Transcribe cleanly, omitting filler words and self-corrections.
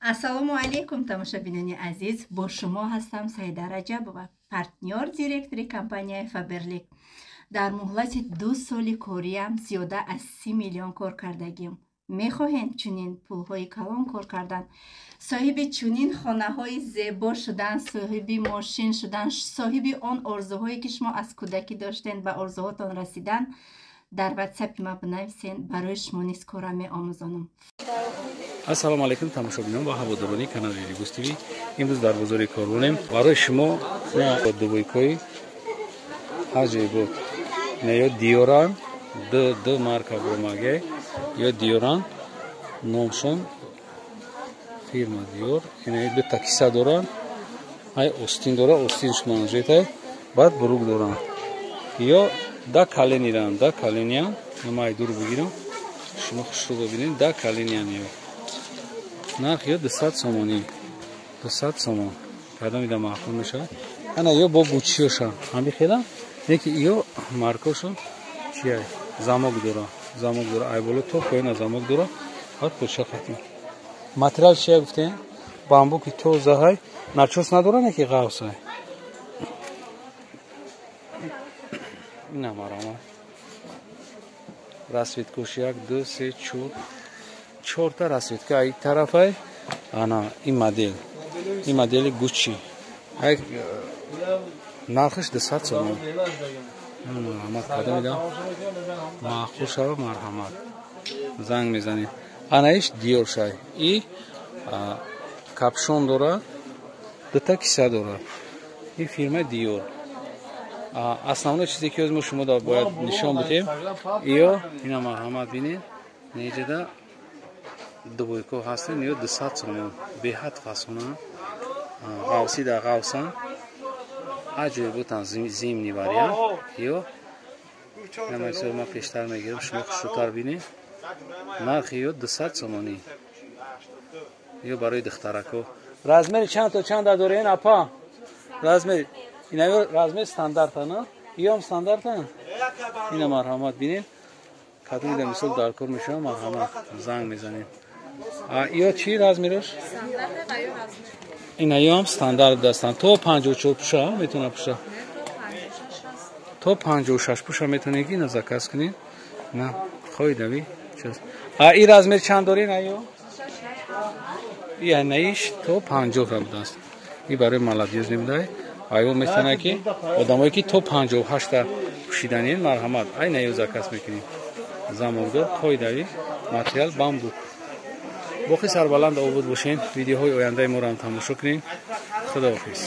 ассалому алейкум тамошабинони азиз, бо шумо ҳастам Саида Раҷабова, партнёр директори компанияи Фаберлик. дар муҳлати 2 соли кориям зиёда аз 30 миллион кор кардагим. мехоҳед чунин пулҳои калон кор кардан, соҳиби чунин хонаҳои зебо шудан, соҳиби мошин шудан, соҳиби он орзуҳое ки шумо аз кӯдакӣ доштед, ба орзуҳотон расидан, дар ватсапи ма бинависен, барои шумо низ кора меомӯзонам. ассалому алейкум тамошобинон ва ҳаводорони канали Ригус ТВ. имрӯз дар бозори Корбонем барои шумо дубойкои ҳаҷи буд ё диёран д марка бромаге ё диёран номшон фирма диёр ина ду такиса доран ай остин дора остин шумо анҷетай баъд бурук доран ё да калениран да калениан намай дур бигирам шумо хушро бибинед да калениан ё нарх ё 200 сомонӣ 200 сомон кадом ида маъқул мешавад ана ё бо гучиёша ҳамби хела неки ё маркошон чия замок дора ай боло то поёна замок дора ҳар кӯша хатим материал чия гуфтем бамбуки тозаҳай начос надора неки ғавсай ина марама расветкош 1 2 3 4 та расветка ай тарафай ана ин модели гуччи ай нархиш 200 сомон марҳамат кадом ида маъқул шава марҳамат занг мезанед анаиш диёр шай и капшон дорад дута киса дорад и фирма диёр основной чизе ки мо шумо бояд нишон будем ё ина марҳамат бинед неҷада дубойко ҳастен ё 200 сомон беҳад фасона ғавси да ғавсан аҷои бутан зимни вариант ё намайсо ма пештар мегирам шумо хушрӯтар бинед нархи ё 200 сомонӣ ё барои духтарако размери чанда дорен апа размери ина ё размери стандарта на ё стандарта ина марҳамат бинед кадом ида мисол дар кор мешава марҳамат занг мезанед ё чӣ размераш ина ё ҳам стандарт дастан то 54 пуша метавона пуша то 56 пуша метавонед ина заказ кунед на хоидави и размер чанд дорен аё янаиш то 50 ра будаст и барои молодёз мебудай аё метавона ки одамое ки то 58 та пушиданен марҳамат ай наё заказ мекунед замокдор хоидави материал бамбук боқи сарбаланд обод бошен видеоҳои ояндаи моро ҳам тамошо кунед худоҳофиз